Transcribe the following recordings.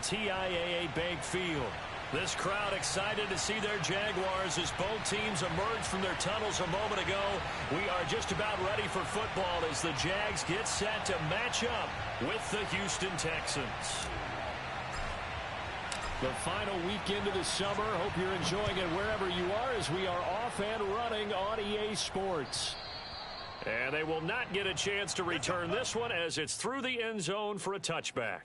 TIAA Bank Field. This crowd excited to see their Jaguars as both teams emerged from their tunnels a moment ago. We are just about ready for football as the Jags get set to match up with the Houston Texans. The final weekend of the summer. Hope you're enjoying it wherever you are as we are off and running on EA Sports. And they will not get a chance to return this one as it's through the end zone for a touchback.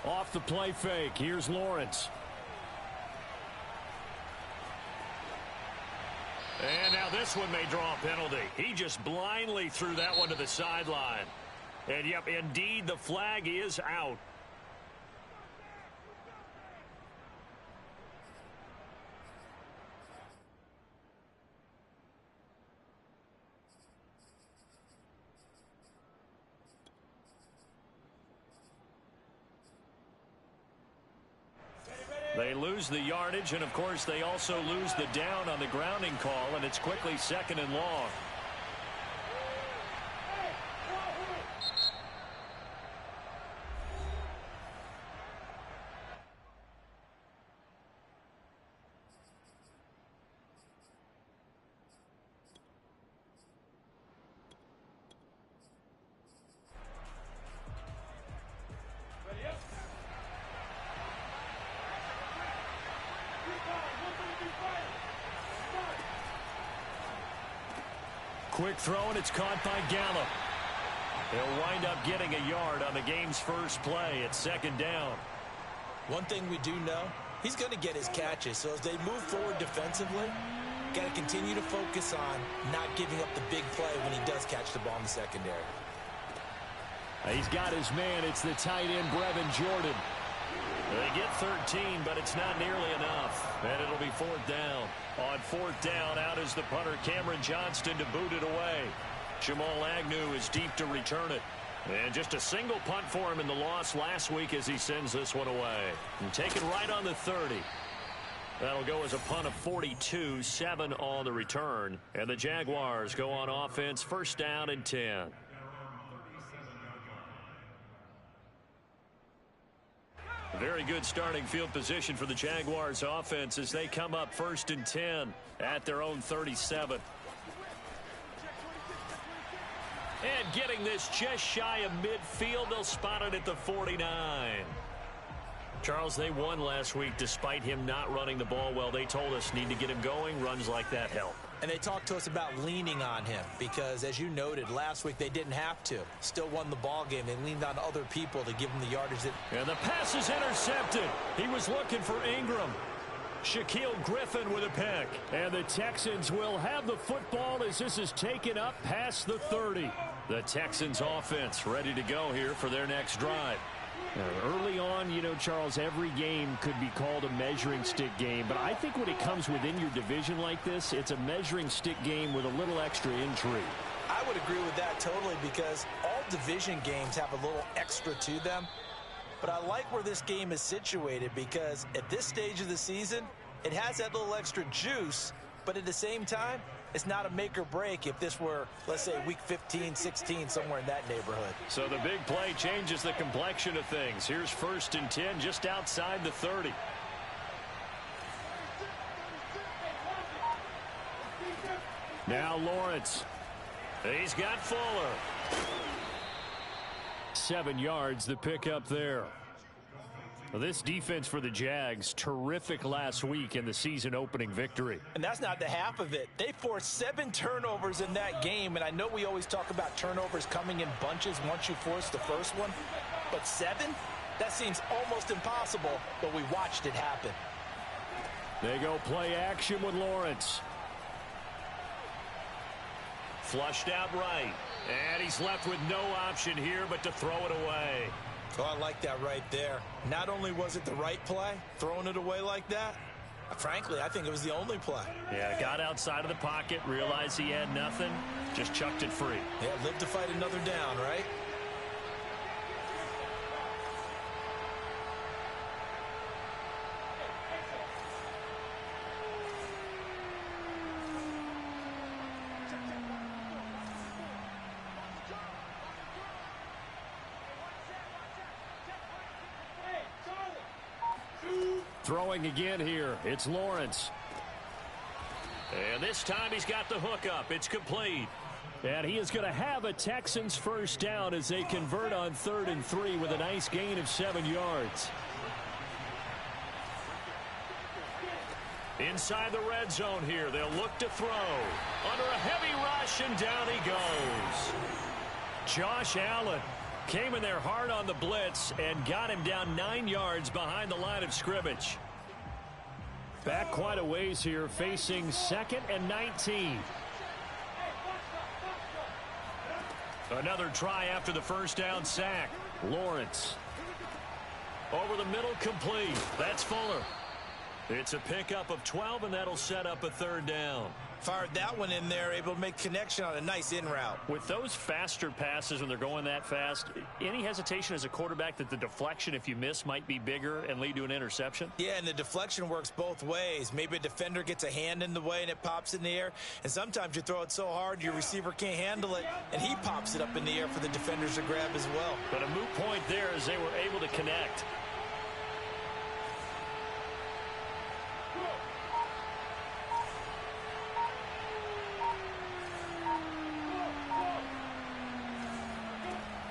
Off the play fake, here's Lawrence. And now this one may draw a penalty. He just blindly threw that one to the sideline. And yep, indeed, the flag is out. They lose the yardage, and of course they also lose the down on the grounding call, and it's quickly second and long. Quick throw, and it's caught by Gallup. He'll wind up getting a yard on the game's first play at second down. One thing we do know, he's going to get his catches. So as they move forward defensively, got to continue to focus on not giving up the big play when he does catch the ball in the secondary. He's got his man. It's the tight end, Brevin Jordan. They get 13, but it's not nearly enough. And it'll be fourth down. On fourth down, out is the punter, Cameron Johnston, to boot it away. Jamal Agnew is deep to return it. And just a single punt for him in the loss last week as he sends this one away. And taken right on the 30. That'll go as a punt of 42, 7 on the return. And the Jaguars go on offense, first down and 10. Very good starting field position for the Jaguars offense as they come up first and 10 at their own 37. And getting this just shy of midfield, they'll spot it at the 49. Charles, they won last week despite him not running the ball well. They told us need to get him going. Runs like that help. And they talked to us about leaning on him because, as you noted, last week they didn't have to. Still won the ball game. They leaned on other people to give him the yardage. And the pass is intercepted. He was looking for Ingram. Shaquille Griffin with a pick. And the Texans will have the football as this is taken up past the 30. The Texans offense ready to go here for their next drive. Early on, you know, Charles, every game could be called a measuring stick game. But I think when it comes within your division like this, it's a measuring stick game with a little extra intrigue. I would agree with that totally because all division games have a little extra to them. But I like where this game is situated because at this stage of the season, it has that little extra juice. But at the same time, it's not a make or break if this were, let's say, week 15, 16, somewhere in that neighborhood. So the big play changes the complexion of things. Here's first and 10 just outside the 30. Now Lawrence. He's got Fuller. 7 yards, the pickup there. This defense for the Jags, terrific last week in the season-opening victory. And that's not the half of it. They forced 7 turnovers in that game, and I know we always talk about turnovers coming in bunches once you force the first one. But 7? That seems almost impossible, but we watched it happen. They go play action with Lawrence. Flushed out right. And he's left with no option here but to throw it away. Oh, I like that right there. Not only was it the right play, throwing it away like that, frankly, I think it was the only play. Yeah, got outside of the pocket, realized he had nothing, just chucked it free. Yeah, live to fight another down, right? Throwing again here. It's Lawrence. And this time he's got the hook up. It's complete. And he is going to have a Texans first down as they convert on 3rd and 3 with a nice gain of 7 yards. Inside the red zone here. They'll look to throw. Under a heavy rush, and down he goes. Josh Allen came in there hard on the blitz and got him down 9 yards behind the line of scrimmage. Back quite a ways here, facing 2nd and 19. Another try after the first down sack. Lawrence. Over the middle, complete. That's Fuller. It's a pickup of 12, and that'll set up a 3rd down. Fired that one in there, able to make connection on a nice in route. With those faster passes when they're going that fast, any hesitation as a quarterback that the deflection, if you miss, might be bigger and lead to an interception? Yeah, and the deflection works both ways. Maybe a defender gets a hand in the way and it pops in the air. And sometimes you throw it so hard your receiver can't handle it, and he pops it up in the air for the defenders to grab as well. But a moot point there as they were able to connect.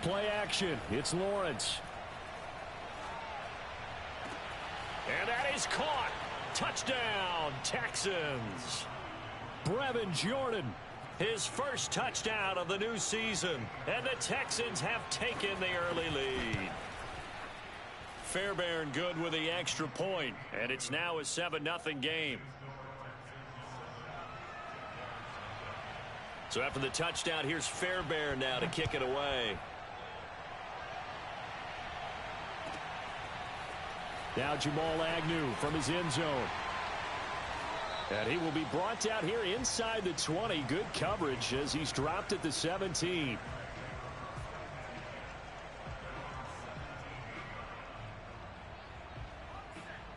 Play action. It's Lawrence. And that is caught. Touchdown, Texans. Brevin Jordan. His first touchdown of the new season. And the Texans have taken the early lead. Fairbairn good with the extra point. And it's now a 7-0 game. So after the touchdown, here's Fairbairn now to kick it away. Now Jamal Agnew from his end zone. And he will be brought down here inside the 20. Good coverage as he's dropped at the 17.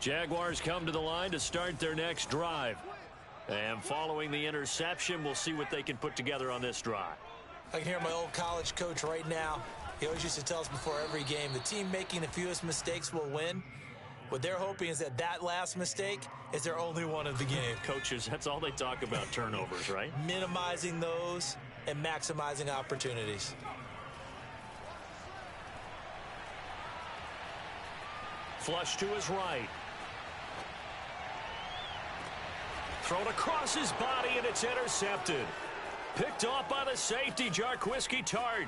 Jaguars come to the line to start their next drive. And following the interception, we'll see what they can put together on this drive. I can hear my old college coach right now. He always used to tell us before every game, the team making the fewest mistakes will win. What they're hoping is that that last mistake is their only one of the game. Coaches, that's all they talk about, turnovers, right? Minimizing those and maximizing opportunities. Flush to his right. Thrown across his body, and it's intercepted. Picked off by the safety, Jarquiski Tart.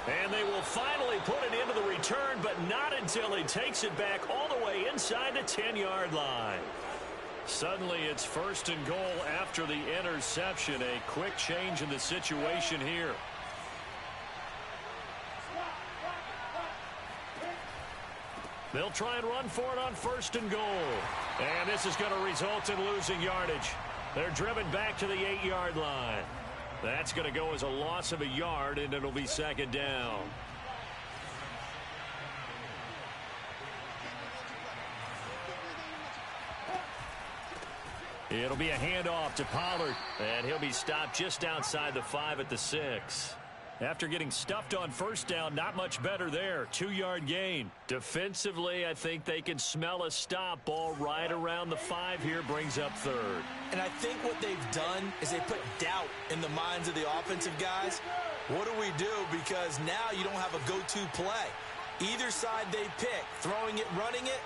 And they will finally put it into the return, but not until he takes it back all the way inside the 10-yard line. Suddenly, it's 1st and goal after the interception. A quick change in the situation here. They'll try and run for it on 1st and goal. And this is going to result in losing yardage. They're driven back to the 8-yard line. That's going to go as a loss of a yard, and it'll be 2nd down. It'll be a handoff to Pollard, and he'll be stopped just outside the 5 at the 6. After getting stuffed on 1st down, not much better there. 2-yard gain. Defensively, I think they can smell a stop. Ball right around the 5 here, brings up 3rd. And I think what they've done is they put doubt in the minds of the offensive guys. What do we do? Because now you don't have a go-to play. Either side they pick, throwing it, running it,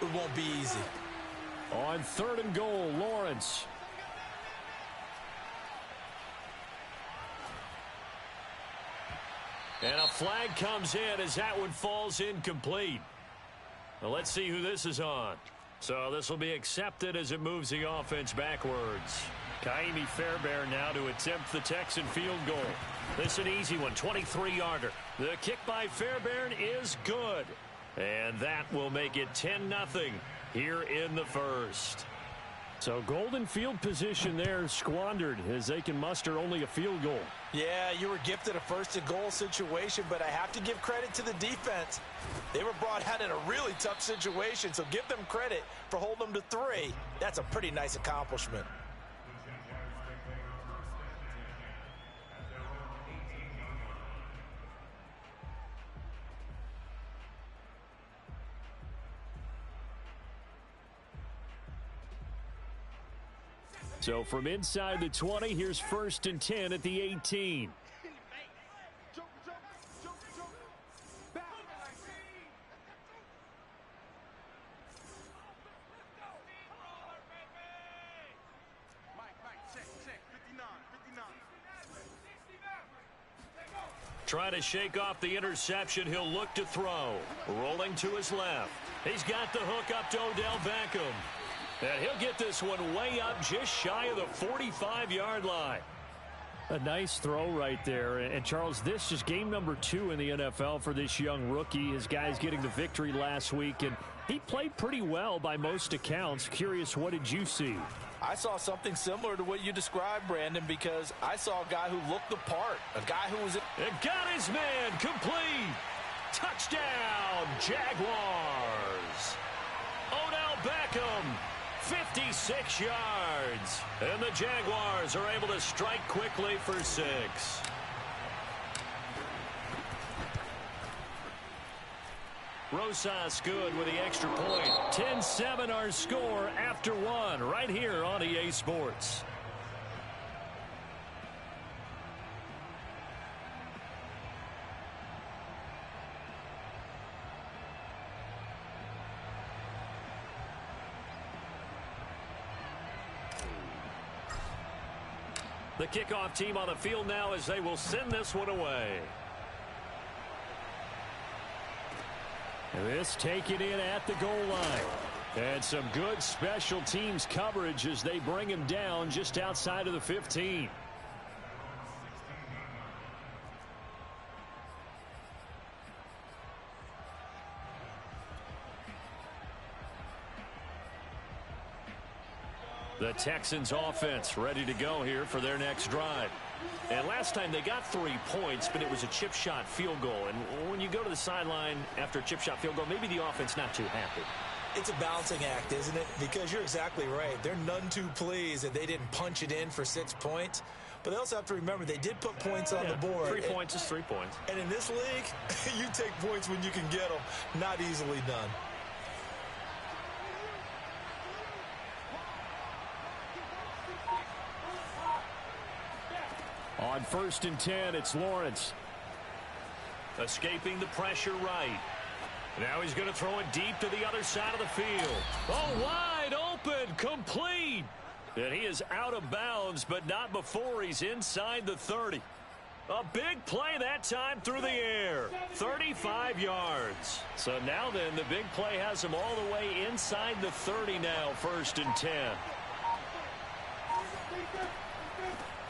it won't be easy. On 3rd and goal, Lawrence. And a flag comes in as that one falls incomplete. Well, let's see who this is on. So this will be accepted as it moves the offense backwards. Kaimi Fairbairn now to attempt the Texan field goal. This is an easy one, 23-yarder. The kick by Fairbairn is good. And that will make it 10-0 here in the first. So golden field position there squandered as they can muster only a field goal. Yeah, you were gifted a first-and-goal situation, but I have to give credit to the defense. They were brought out in a really tough situation, so give them credit for holding them to 3. That's a pretty nice accomplishment. So from inside the 20, here's 1st and 10 at the 18. Trying to shake off the interception. He'll look to throw. Rolling to his left. He's got the hook up to Odell Beckham. And he'll get this one way up just shy of the 45-yard line. A nice throw right there. And, Charles, this is game number 2 in the NFL for this young rookie. His guys getting the victory last week, and he played pretty well by most accounts. Curious, what did you see? I saw something similar to what you described, Brandon, because I saw a guy who looked the part, a guy who was... And got his man complete. Touchdown, Jaguars. Odell Beckham, 56 yards. And the Jaguars are able to strike quickly for 6. Rosas good with the extra point. 10-7 our score after 1 right here on EA Sports. The kickoff team on the field now as they will send this one away. And this taken in at the goal line. And some good special teams coverage as they bring him down just outside of the 15. The Texans offense ready to go here for their next drive. And last time they got 3 points, but it was a chip shot field goal. And when you go to the sideline after a chip shot field goal, maybe the offense not too happy. It's a balancing act, isn't it? Because you're exactly right. They're none too pleased that they didn't punch it in for 6 points. But they also have to remember they did put points on the board. 3 points is 3 points. And in this league, you take points when you can get them. Not easily done. On 1st and 10, it's Lawrence. Escaping the pressure right. Now he's going to throw it deep to the other side of the field. Oh, wide open, complete. And he is out of bounds, but not before he's inside the 30. A big play that time through the air. 35 yards. So now then, the big play has him all the way inside the 30 now, 1st and 10.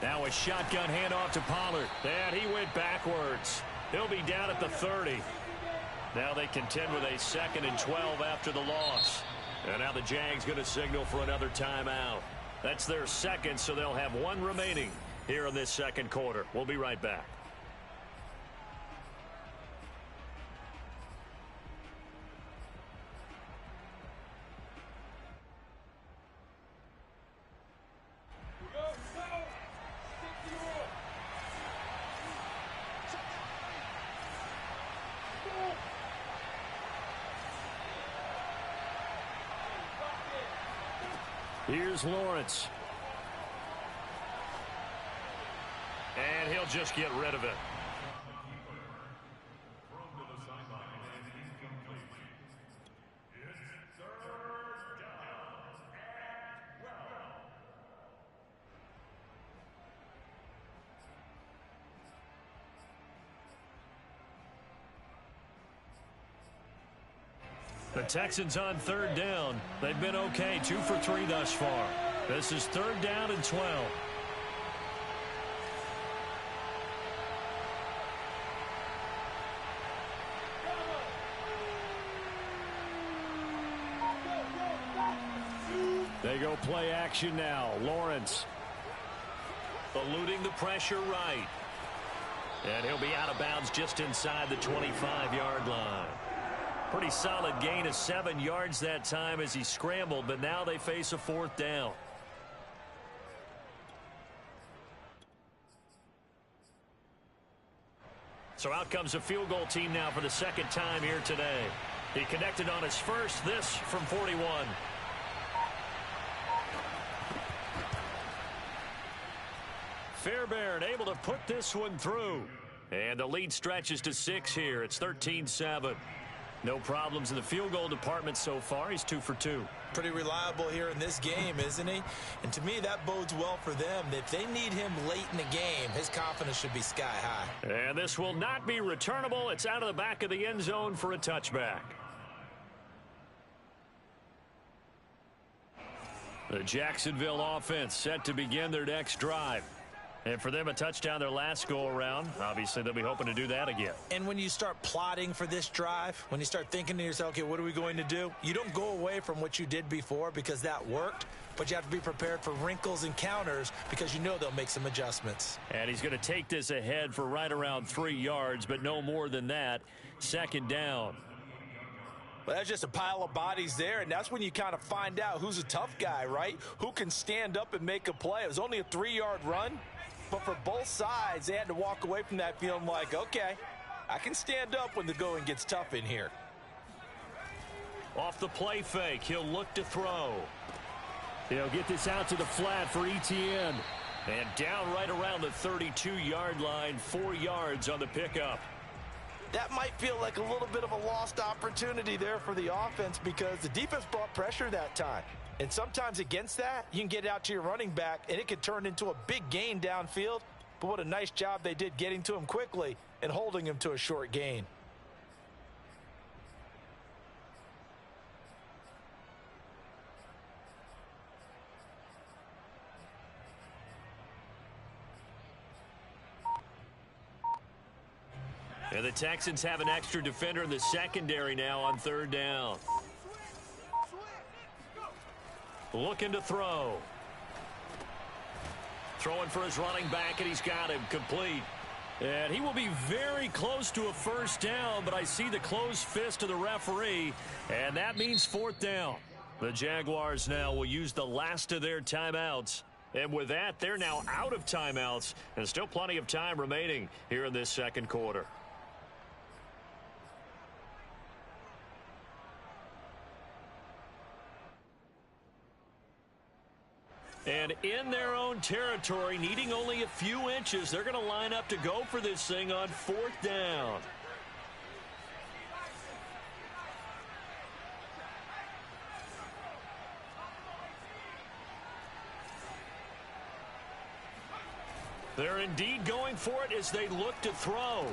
Now a shotgun handoff to Pollard. And he went backwards. He'll be down at the 30. Now they contend with a 2nd and 12 after the loss. And now the Jags going to signal for another timeout. That's their 2nd, so they'll have 1 remaining here in this 2nd quarter. We'll be right back. Here's Lawrence. And he'll just get rid of it. The Texans on third down. They've been okay, 2 for 3 thus far. This is third down and 12. They go play action now. Lawrence eluding the pressure right. And he'll be out of bounds just inside the 25-yard line. Pretty solid gain of 7 yards that time as he scrambled, but now they face a fourth down. So out comes a field goal team now for the second time here today. He connected on his first, this from 41. Fairbairn able to put this one through. And the lead stretches to 6 here. It's 13-7. No problems in the field goal department so far. He's 2 for 2. Pretty reliable here in this game, isn't he? And to me, that bodes well for them. If they need him late in the game, his confidence should be sky high. And this will not be returnable. It's out of the back of the end zone for a touchback. The Jacksonville offense set to begin their next drive. And for them, a touchdown their last go-around. Obviously, they'll be hoping to do that again. And when you start plotting for this drive, when you start thinking to yourself, okay, what are we going to do? You don't go away from what you did before because that worked, but you have to be prepared for wrinkles and counters because you know they'll make some adjustments. And he's going to take this ahead for right around 3 yards, but no more than that. Second down. Well, that's just a pile of bodies there, and that's when you kind of find out who's a tough guy, right? Who can stand up and make a play. It was only a 3-yard run. But for both sides, they had to walk away from that feeling like, okay, I can stand up when the going gets tough in here. Off the play fake, he'll look to throw. He'll get this out to the flat for Etienne. And down right around the 32-yard line, 4 yards on the pickup. That might feel like a little bit of a lost opportunity there for the offense because the defense brought pressure that time. And sometimes against that, you can get out to your running back, and it could turn into a big gain downfield. But what a nice job they did getting to him quickly and holding him to a short gain. And the Texans have an extra defender in the secondary now on third down. Looking to throw. Throwing for his running back, and he's got him complete. And he will be very close to a first down, but I see the closed fist of the referee, and that means fourth down. The Jaguars now will use the last of their timeouts. And with that, they're now out of timeouts, and still plenty of time remaining here in this second quarter. And in their own territory, needing only a few inches, they're going to line up to go for this thing on fourth down. They're indeed going for it as they look to throw.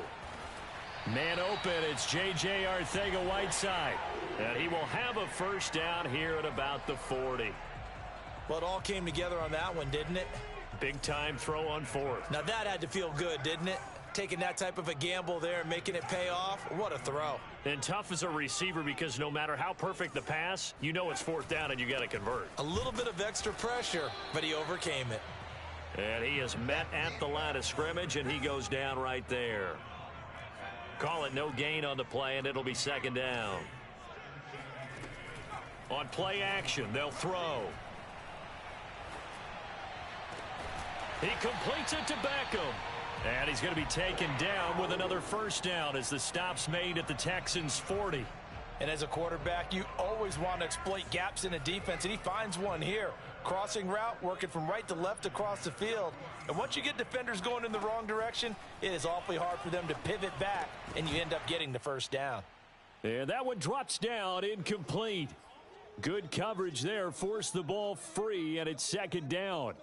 Man open, it's J.J. Arcega-Whiteside. And he will have a first down here at about the 40. Well, it all came together on that one, didn't it? Big time throw on fourth. Now that had to feel good, didn't it? Taking that type of a gamble there and making it pay off. What a throw. And tough as a receiver because no matter how perfect the pass, you know it's fourth down and you got to convert. A little bit of extra pressure, but he overcame it. And he is met at the line of scrimmage, and he goes down right there. Call it no gain on the play, and it'll be second down. On play action, they'll throw. He completes it to Beckham. And he's going to be taken down with another first down as the stop's made at the Texans' 40. And as a quarterback, you always want to exploit gaps in a defense, and he finds one here. Crossing route, working from right to left across the field. And once you get defenders going in the wrong direction, it is awfully hard for them to pivot back, and you end up getting the first down. And that one drops down, incomplete. Good coverage there, forced the ball free, and it's second down.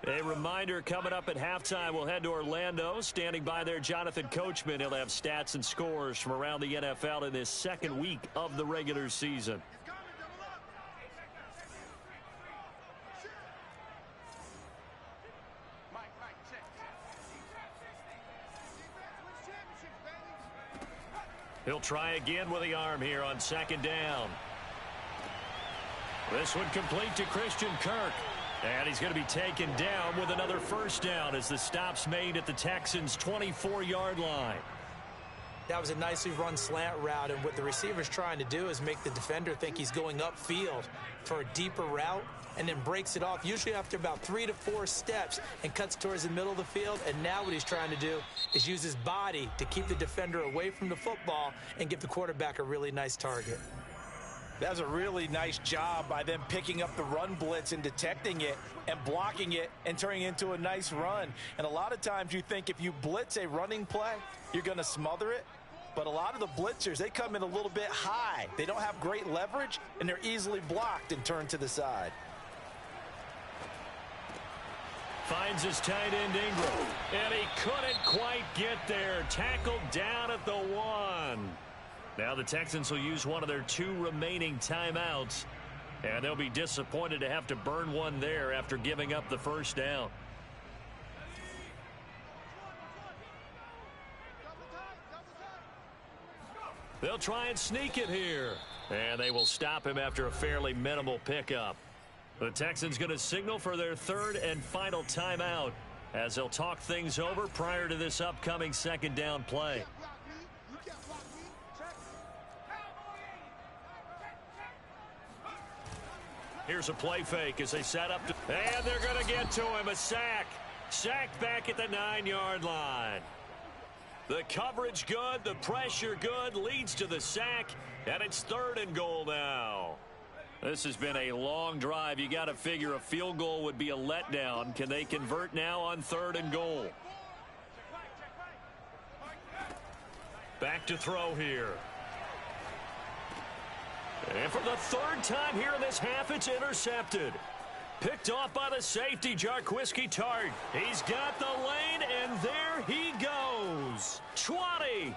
A reminder, coming up at halftime, we'll head to Orlando. Standing by there, Jonathan Coachman. He'll have stats and scores from around the NFL in this second week of the regular season. He'll try again with the arm here on second down. This one complete to Christian Kirk. And he's going to be taken down with another first down as the stop's made at the Texans' 24-yard line. That was a nicely run slant route, and what the receiver's trying to do is make the defender think he's going upfield for a deeper route and then breaks it off, usually after about 3 to 4 steps, and cuts towards the middle of the field. And now what he's trying to do is use his body to keep the defender away from the football and give the quarterback a really nice target. That's a really nice job by them picking up the run blitz and detecting it and blocking it and turning it into a nice run. And a lot of times you think if you blitz a running play, you're going to smother it. But a lot of the blitzers, they come in a little bit high. They don't have great leverage, and they're easily blocked and turned to the side. Finds his tight end Ingram. And he couldn't quite get there. Tackled down at the 1. Now the Texans will use one of their 2 remaining timeouts. And they'll be disappointed to have to burn one there after giving up the first down. They'll try and sneak it here. And they will stop him after a fairly minimal pickup. The Texans going to signal for their 3rd and final timeout as they'll talk things over prior to this upcoming second down play. Here's a play fake as they set up. And they're going to get to him. A sack. Sacked back at the 9-yard line. The coverage good. The pressure good. Leads to the sack. And it's 3rd and goal now. This has been a long drive. You got to figure a field goal would be a letdown. Can they convert now on 3rd and goal? Back to throw here. And for the 3rd time here in this half, it's intercepted. Picked off by the safety, Jarquiski Tart. He's got the lane, and there he goes. 20.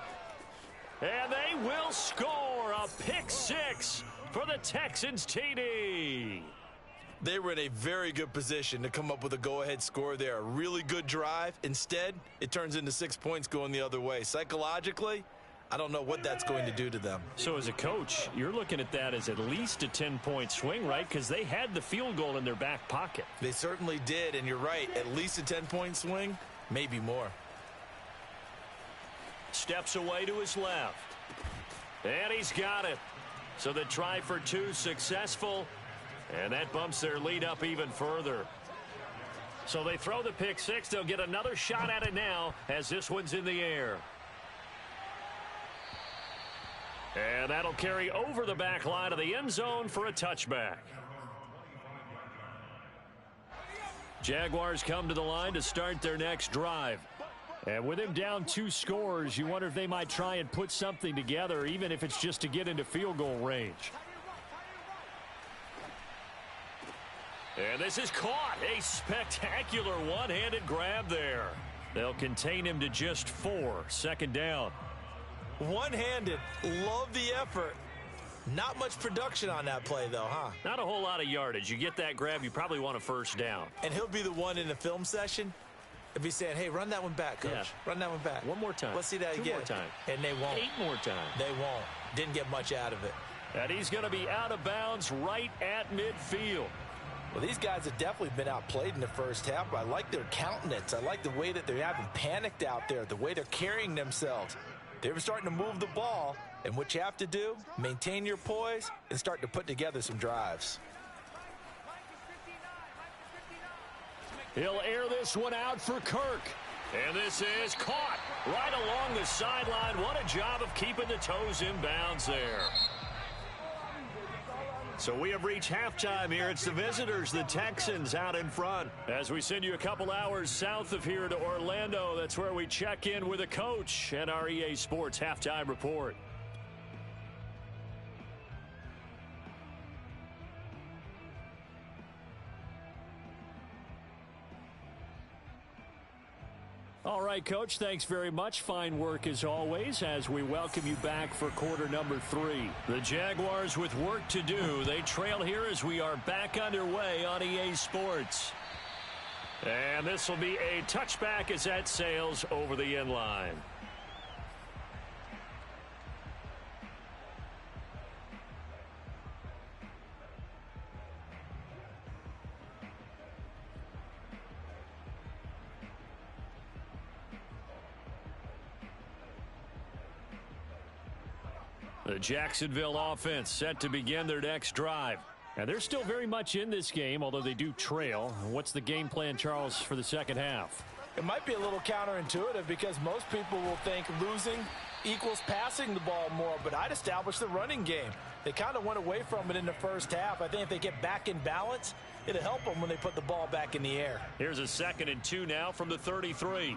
And they will score a pick 6 for the Texans TD. They were in a very good position to come up with a go-ahead score there. A really good drive. Instead, it turns into 6 points going the other way. Psychologically, I don't know what that's going to do to them. So as a coach, you're looking at that as at least a 10-point swing, right? Because they had the field goal in their back pocket. They certainly did, and you're right. At least a 10-point swing, maybe more. Steps away to his left. And he's got it. So the try for 2 successful. And that bumps their lead up even further. So they throw the pick 6. They'll get another shot at it now as this one's in the air. And that'll carry over the back line of the end zone for a touchback. Jaguars come to the line to start their next drive. And with him down 2 scores, you wonder if they might try and put something together, even if it's just to get into field goal range. And this is caught. A spectacular one-handed grab there. They'll contain him to just 4. Second down. One-handed. Love the effort. Not much production on that play, though, huh? Not a whole lot of yardage. You get that grab, you probably want a first down. And he'll be the one in the film session. He'll be saying, hey, run that one back, Coach. Yeah. Run that one back. One more time. Let's see that 2 again. more times. And they won't. 8 more times. They won't. Didn't get much out of it. And he's going to be out of bounds right at midfield. Well, these guys have definitely been outplayed in the first half, but I like their countenance. I like the way that they're having panicked out there, the way they're carrying themselves. They were starting to move the ball, and what you have to do, maintain your poise and start to put together some drives. He'll air this one out for Kirk. And this is caught right along the sideline. What a job of keeping the toes in bounds there. So we have reached halftime here. It's the visitors, the Texans, out in front. As we send you a couple hours south of here to Orlando, that's where we check in with a coach and our EA Sports halftime report. All right, Coach, thanks very much. Fine work as always as we welcome you back for quarter number 3. The Jaguars with work to do. They trail here as we are back underway on EA Sports. And this will be a touchback as that sails over the end line. The Jacksonville offense set to begin their next drive. And they're still very much in this game, although they do trail. What's the game plan, Charles, for the second half? It might be a little counterintuitive because most people will think losing equals passing the ball more, but I'd establish the running game. They kind of went away from it in the first half. I think if they get back in balance, it'll help them when they put the ball back in the air. Here's a 2nd and 2 now from the 33.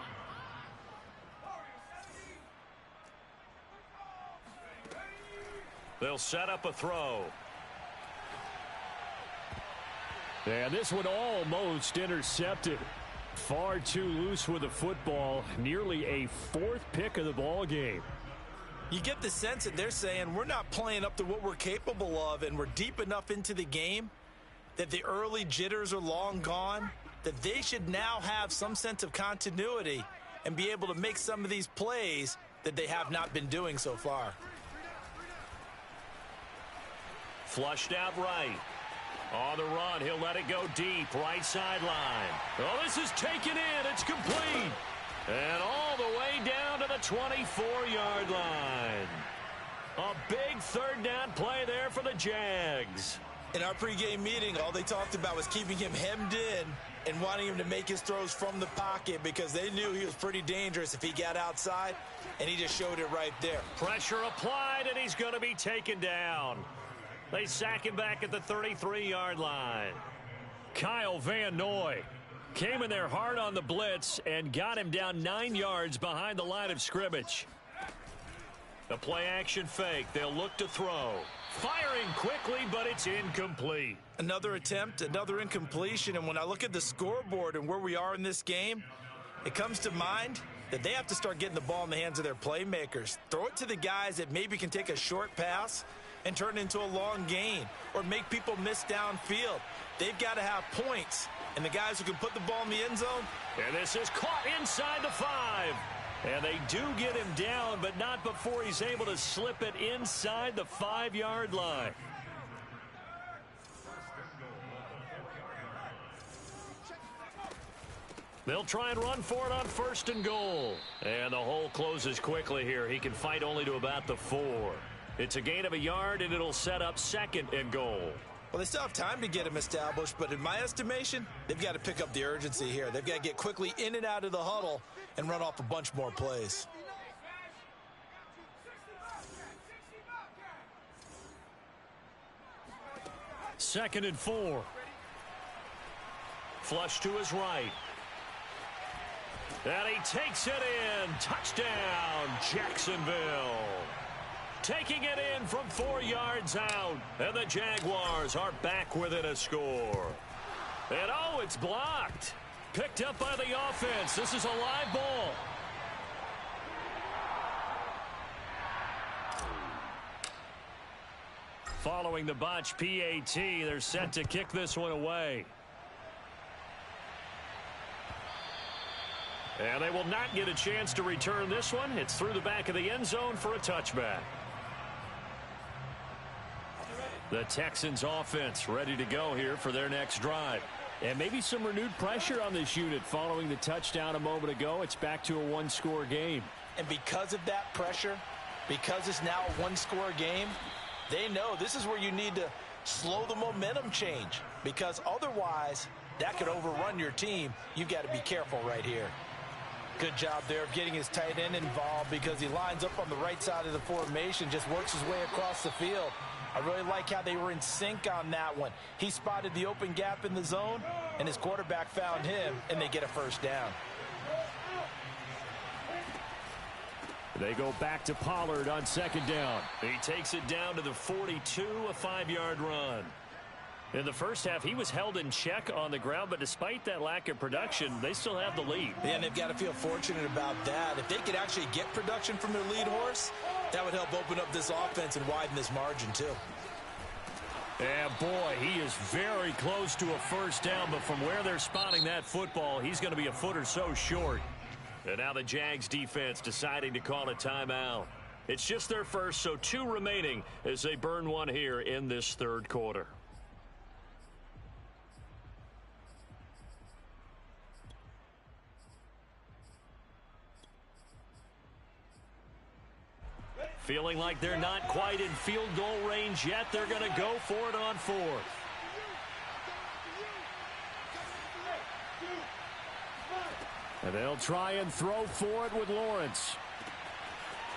They'll set up a throw. And this one almost intercepted. Far too loose with the football. Nearly a 4th pick of the ball game. You get the sense that they're saying we're not playing up to what we're capable of, and we're deep enough into the game that the early jitters are long gone, that they should now have some sense of continuity and be able to make some of these plays that they have not been doing so far. Flushed out right. On the run, he'll let it go deep, right sideline. Oh, this is taken in. It's complete. And all the way down to the 24-yard line. A big 3rd down play there for the Jags. In our pregame meeting, all they talked about was keeping him hemmed in and wanting him to make his throws from the pocket because they knew he was pretty dangerous if he got outside, and he just showed it right there. Pressure applied, and he's going to be taken down. They sack him back at the 33-yard line. Kyle Van Noy came in there hard on the blitz and got him down 9 yards behind the line of scrimmage. The play action fake. They'll look to throw. Firing quickly, but it's incomplete. Another attempt, another incompletion, and when I look at the scoreboard and where we are in this game, it comes to mind that they have to start getting the ball in the hands of their playmakers. Throw it to the guys that maybe can take a short pass and turn it into a long gain or make people miss downfield. They've got to have points, and the guys who can put the ball in the end zone. And this is caught inside the 5. And they do get him down, but not before he's able to slip it inside the 5-yard line. They'll try and run for it on 1st and goal. And the hole closes quickly here. He can fight only to about the 4. It's a gain of a yard, and it'll set up 2nd and goal. Well, they still have time to get him established, but in my estimation, they've got to pick up the urgency here. They've got to get quickly in and out of the huddle and run off a bunch more plays. Second and 4. Flush to his right. And he takes it in. Touchdown, Jacksonville. Taking it in from 4 yards out. And the Jaguars are back within a score. And oh, it's blocked. Picked up by the offense. This is a live ball. Following the botch PAT, they're set to kick this one away. And they will not get a chance to return this one. It's through the back of the end zone for a touchback. The Texans offense ready to go here for their next drive. And maybe some renewed pressure on this unit following the touchdown a moment ago. It's back to a one-score game. And because of that pressure, because it's now a one-score game, they know this is where you need to slow the momentum change, because otherwise that could overrun your team. You've got to be careful right here. Good job there of getting his tight end involved, because he lines up on the right side of the formation, just works his way across the field. I really like how they were in sync on that one. He spotted the open gap in the zone, and his quarterback found him, and they get a first down. They go back to Pollard on second down. He takes it down to the 42, a 5-yard run. In the first half, he was held in check on the ground, but despite that lack of production, they still have the lead. Yeah, and they've got to feel fortunate about that. If they could actually get production from their lead horse, that would help open up this offense and widen this margin too. And boy, he is very close to a first down, but from where they're spotting that football, he's going to be a foot or so short. And now the Jags defense deciding to call a timeout. It's just their first, so 2 remaining as they burn one here in this third quarter. Feeling like they're not quite in field goal range yet. They're going to go for it on 4th. And they'll try and throw for it with Lawrence.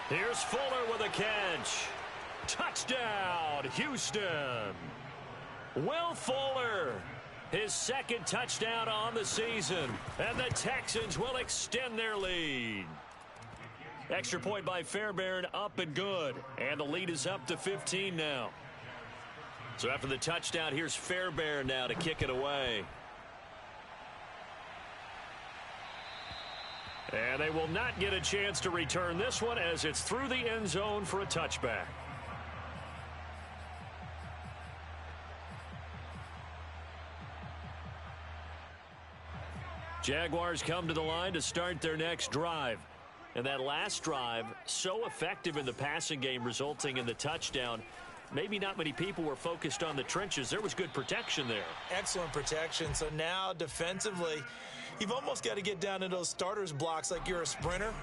Here's Fuller with a catch. Touchdown, Houston. Will Fuller, his 2nd touchdown on the season. And the Texans will extend their lead. Extra point by Fairbairn, up and good. And the lead is up to 15 now. So after the touchdown, here's Fairbairn now to kick it away. And they will not get a chance to return this one as it's through the end zone for a touchback. Jaguars come to the line to start their next drive. And that last drive, so effective in the passing game, resulting in the touchdown. Maybe not many people were focused on the trenches. There was good protection there. Excellent protection. So now defensively, you've almost got to get down to those starters blocks like you're a sprinter.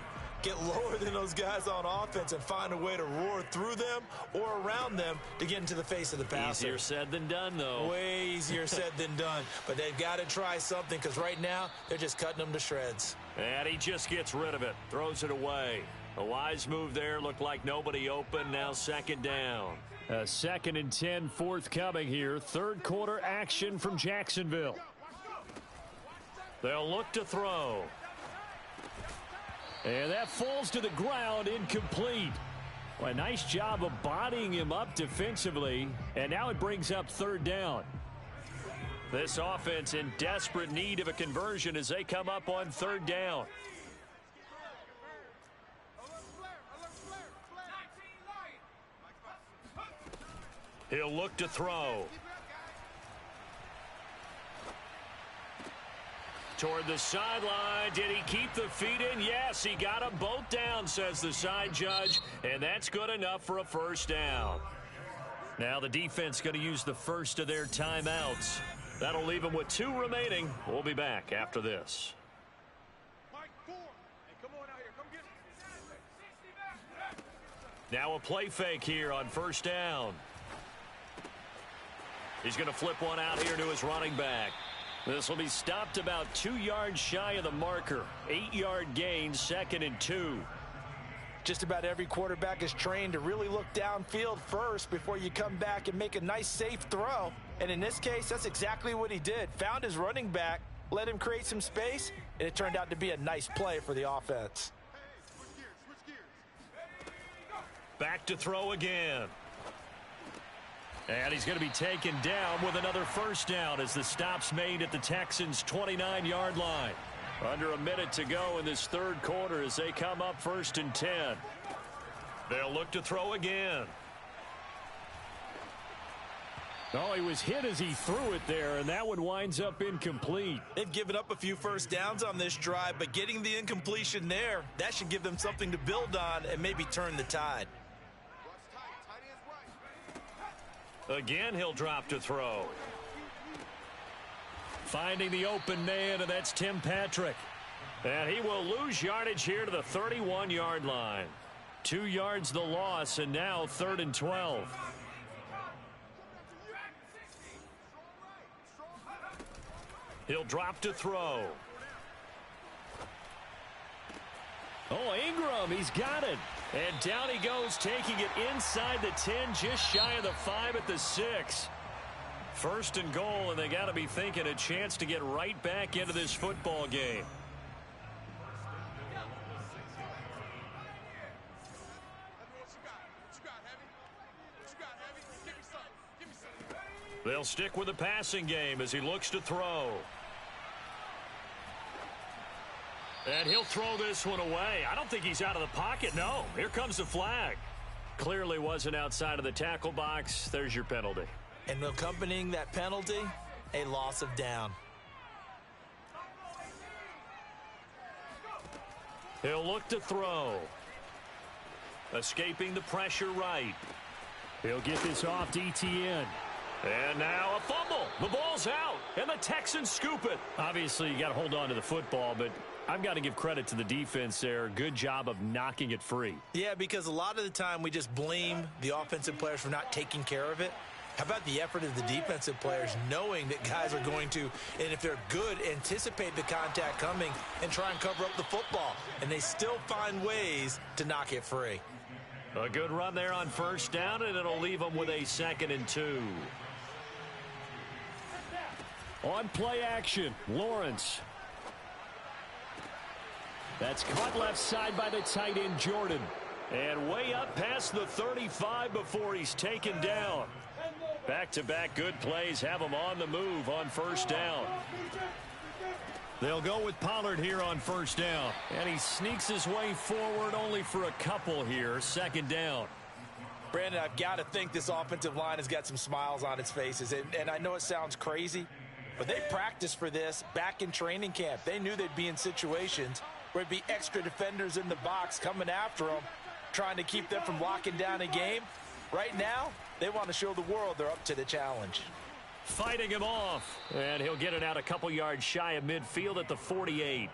Get lower than those guys on offense and find a way to roar through them or around them to get into the face of the passer. Easier said than done, though. Way easier said than done. But they've got to try something because right now they're just cutting them to shreds. And he just gets rid of it. Throws it away. A wise move there. Looked like nobody open. Now 2nd down. 2nd and 10 forthcoming here. Third quarter action from Jacksonville. They'll look to throw. And that falls to the ground, incomplete. Well, a nice job of bodying him up defensively. And now it brings up 3rd down. This offense in desperate need of a conversion as they come up on 3rd down. He'll look to throw. Toward the sideline. Did he keep the feet in? Yes, he got them both down, says the side judge. And that's good enough for a first down. Now the defense going to use the first of their timeouts. That'll leave them with 2 remaining. We'll be back after this. Now a play fake here on 1st down. He's going to flip one out here to his running back. This will be stopped about 2 yards shy of the marker. 8-yard gain, 2nd and 2. Just about every quarterback is trained to really look downfield first before you come back and make a nice safe throw. And in this case, that's exactly what he did. Found his running back, let him create some space, and it turned out to be a nice play for the offense. Back to throw again. And he's going to be taken down with another first down as the stop's made at the Texans' 29-yard line. Under a minute to go in this third quarter as they come up 1st and 10. They'll look to throw again. Oh, he was hit as he threw it there, and that one winds up incomplete. They've given up a few first downs on this drive, but getting the incompletion there, that should give them something to build on and maybe turn the tide. Again, he'll drop to throw. Finding the open man, and that's Tim Patrick. And he will lose yardage here to the 31-yard line. 2 yards the loss, and now 3rd and 12. He'll drop to throw. Oh, Ingram, he's got it. And down he goes, taking it inside the 10, just shy of the 5 at the 6. 1st and goal, and they got to be thinking a chance to get right back into this football game. They'll stick with the passing game as he looks to throw. And he'll throw this one away. I don't think he's out of the pocket. No, here comes the flag. Clearly wasn't outside of the tackle box. There's your penalty. And accompanying that penalty, a loss of down. He'll look to throw. Escaping the pressure right. He'll get this off to ETN. And now a fumble. The ball's out, and the Texans scoop it. Obviously, you got to hold on to the football, but I've got to give credit to the defense there. Good job of knocking it free. Yeah, because a lot of the time we just blame the offensive players for not taking care of it. How about the effort of the defensive players knowing that guys are going to, and if they're good, anticipate the contact coming and try and cover up the football. And they still find ways to knock it free. A good run there on first down, and it'll leave them with a 2nd and 2. On play action, Lawrence. That's caught left side by the tight end, Jordan. And way up past the 35 before he's taken down. Back-to-back good plays have him on the move on first down. They'll go with Pollard here on first down. And he sneaks his way forward only for a couple here. 2nd down. Brandon, I've got to think this offensive line has got some smiles on its faces. And I know it sounds crazy, but they practiced for this back in training camp. They knew they'd be in situations where there'd be extra defenders in the box coming after them, trying to keep them from locking down a game. Right now, they want to show the world they're up to the challenge. Fighting him off. And he'll get it out a couple yards shy of midfield at the 48.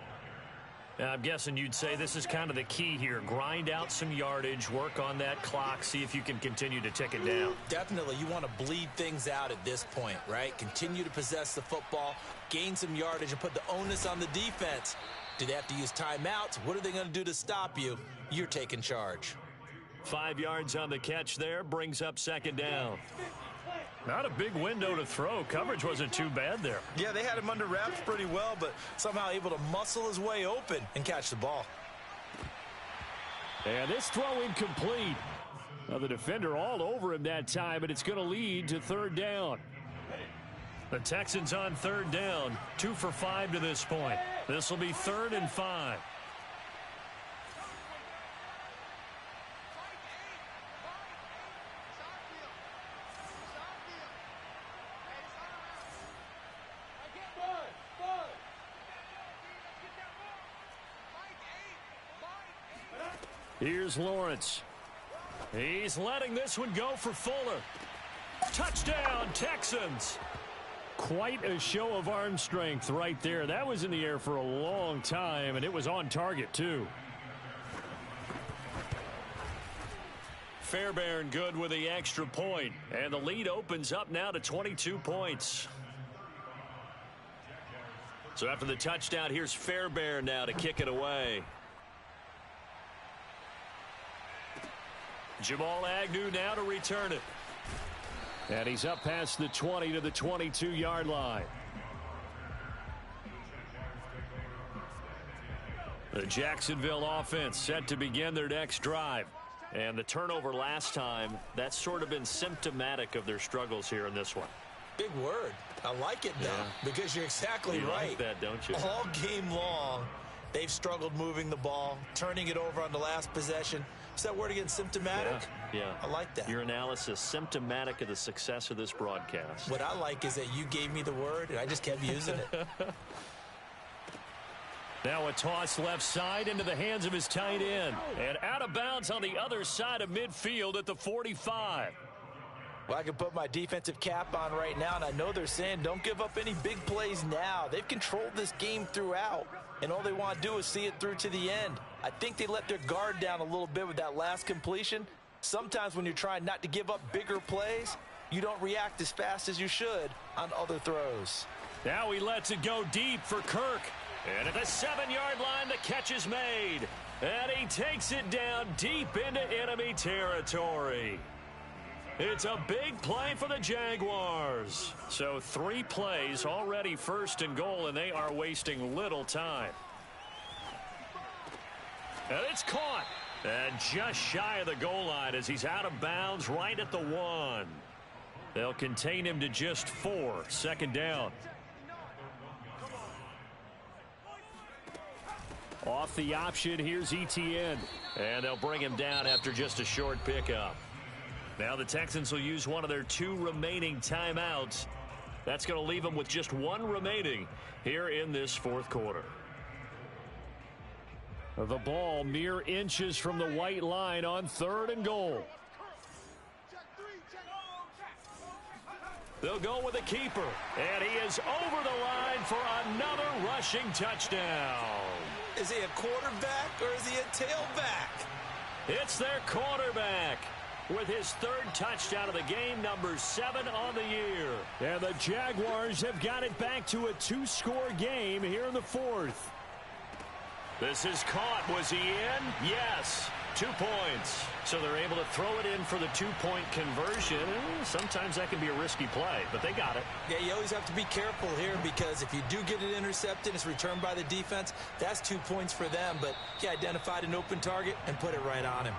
Now, I'm guessing you'd say this is kind of the key here. Grind out some yardage, work on that clock, see if you can continue to tick it down. Definitely, you want to bleed things out at this point, right? Continue to possess the football, gain some yardage, and put the onus on the defense. Do they have to use timeouts? What are they going to do to stop you? You're taking charge. 5 yards on the catch there, brings up 2nd down. Not a big window to throw. Coverage wasn't too bad there. Yeah, they had him under wraps pretty well, but somehow able to muscle his way open and catch the ball. And this throw incomplete. Now the defender all over him that time, but it's going to lead to 3rd down. The Texans on 3rd down, 2 for 5 to this point. This will be 3rd and 5. Here's Lawrence. He's letting this one go for Fuller. Touchdown, Texans. Quite a show of arm strength right there. That was in the air for a long time, and it was on target, too. Fairbairn good with the extra point, and the lead opens up now to 22 points. So after the touchdown, here's Fairbairn now to kick it away. Jamal Agnew now to return it. And he's up past the 20 to the 22-yard line. The Jacksonville offense set to begin their next drive. And the turnover last time, that's sort of been symptomatic of their struggles here in this one. Big word. I like it, though, because you're exactly right. Like that, don't you? All game long, they've struggled moving the ball, turning it over on the last possession. Is that word again, symptomatic? Yeah. I like that. Your analysis, symptomatic of the success of this broadcast. What I like is that you gave me the word, and I just kept using it. Now a toss left side into the hands of his tight end. And out of bounds on the other side of midfield at the 45. Well, I can put my defensive cap on right now, and I know they're saying don't give up any big plays now. They've controlled this game throughout, and all they want to do is see it through to the end. I think they let their guard down a little bit with that last completion. Sometimes when you're trying not to give up bigger plays, you don't react as fast as you should on other throws. Now he lets it go deep for Kirk. And at the 7-yard line, the catch is made. And he takes it down deep into enemy territory. It's a big play for the Jaguars. So 3 plays already 1st and goal, and they are wasting little time. And it's caught. And just shy of the goal line as he's out of bounds right at the 1. They'll contain him to just 4. Second down. Off the option, here's ETN. And they'll bring him down after just a short pickup. Now the Texans will use one of their 2 remaining timeouts. That's going to leave them with just 1 remaining here in this fourth quarter. The ball mere inches from the white line on 3rd and goal. They'll go with a keeper. And he is over the line for another rushing touchdown. Is he a quarterback or is he a tailback? It's their quarterback with his 3rd touchdown of the game, number 7 on the year. And the Jaguars have got it back to a 2-score game here in the 4th. This is caught. Was he in? Yes. 2 points. So they're able to throw it in for the 2-point conversion. Sometimes that can be a risky play, but they got it. Yeah, you always have to be careful here because if you do get it intercepted, it's returned by the defense. That's 2 points for them, but he identified an open target and put it right on him.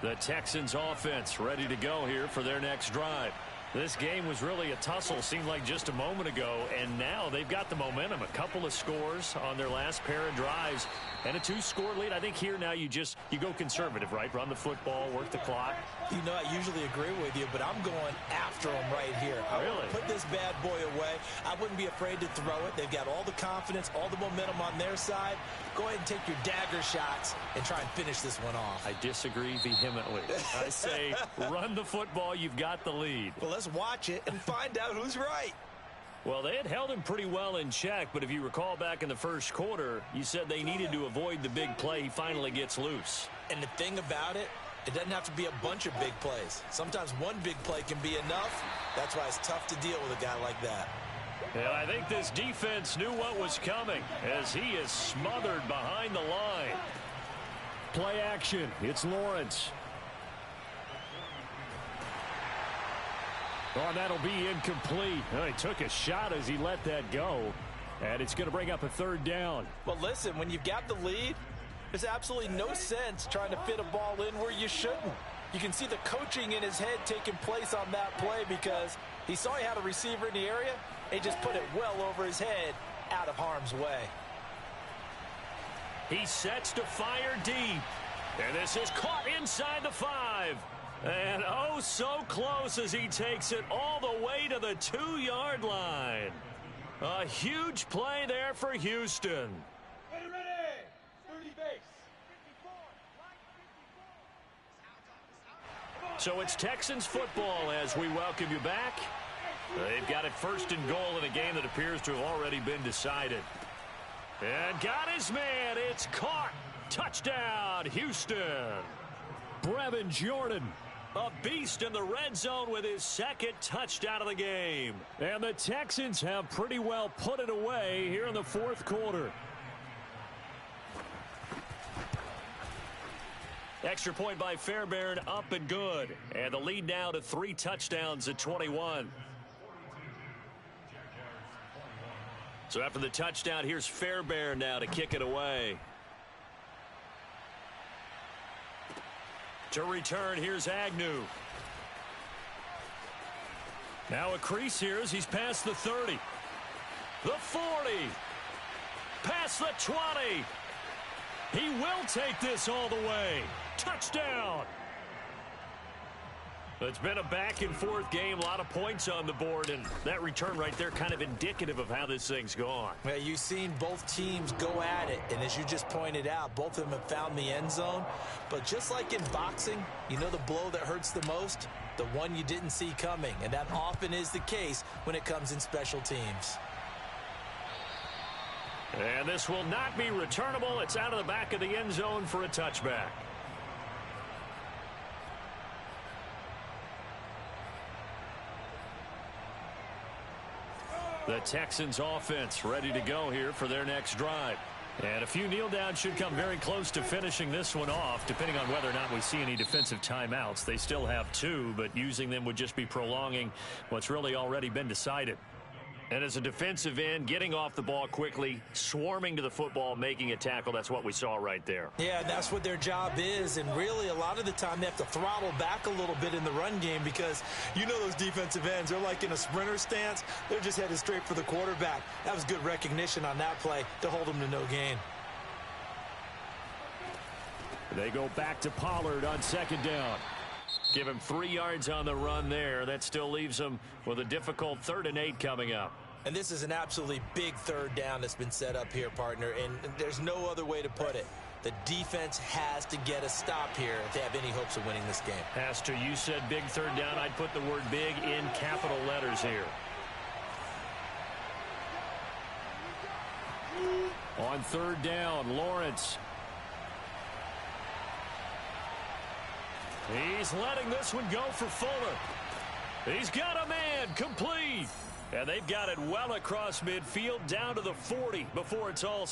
The Texans offense ready to go here for their next drive. This game was really a tussle, seemed like just a moment ago, and now they've got the momentum. A couple of scores on their last pair of drives and a 2-score lead. I think here now you go conservative, right? Run the football, work the clock. You know, I usually agree with you, but I'm going after him right here. I really? want to put this bad boy away. I wouldn't be afraid to throw it. They've got all the confidence, all the momentum on their side. Go ahead and take your dagger shots and try and finish this one off. I disagree vehemently. I say run the football. You've got the lead. Well, let's watch it and find out who's right. Well, they had held him pretty well in check, but if you recall back in the first quarter, you said they needed to avoid the big play. He finally gets loose. And the thing about it, it doesn't have to be a bunch of big plays. Sometimes one big play can be enough. That's why it's tough to deal with a guy like that. And I think this defense knew what was coming as he is smothered behind the line. Play action. It's Lawrence. Oh, that'll be incomplete. Oh, he took a shot as he let that go. And it's going to bring up a 3rd down. Well, listen, when you've got the lead, there's absolutely no sense trying to fit a ball in where you shouldn't. You can see the coaching in his head taking place on that play because he saw he had a receiver in the area and just put it well over his head out of harm's way. He sets to fire deep. And this is caught inside the 5. And oh, so close as he takes it all the way to the 2-yard line. A huge play there for Houston. Ready, 30 base. So it's Texans football as we welcome you back. They've got it 1st and goal in a game that appears to have already been decided. And got his man. It's caught. Touchdown, Houston. Brevin Jordan, a beast in the red zone with his 2nd touchdown of the game. And the Texans have pretty well put it away here in the 4th quarter. Extra point by Fairbairn, up and good. And the lead now to 3 touchdowns at 21. So after the touchdown, here's Fairbairn now to kick it away. To return, here's Agnew. Now a crease here as he's past the 30. The 40. Past the 20. He will take this all the way. Touchdown. It's been a back-and-forth game, a lot of points on the board, and that return right there kind of indicative of how this thing's gone. Well, you've seen both teams go at it, and as you just pointed out, both of them have found the end zone. But just like in boxing, you know the blow that hurts the most? The one you didn't see coming, and that often is the case when it comes in special teams. And this will not be returnable. It's out of the back of the end zone for a touchback. The Texans offense ready to go here for their next drive. And a few kneel downs should come very close to finishing this one off, depending on whether or not we see any defensive timeouts. They still have 2, but using them would just be prolonging what's really already been decided. And as a defensive end, getting off the ball quickly, swarming to the football, making a tackle, that's what we saw right there. Yeah, that's what their job is, and really a lot of the time they have to throttle back a little bit in the run game because you know those defensive ends, they're like in a sprinter stance. They're just headed straight for the quarterback. That was good recognition on that play to hold them to no gain. They go back to Pollard on second down. Give him 3 yards on the run there. That still leaves him with a difficult 3rd and 8 coming up. And this is an absolutely big 3rd down that's been set up here, partner, and there's no other way to put it. The defense has to get a stop here if they have any hopes of winning this game. Pastor, you said big 3rd down. I'd put the word big in capital letters here. On 3rd down, Lawrence. He's letting this one go for Fuller. He's got a man, complete. And they've got it well across midfield down to the 40 before it's all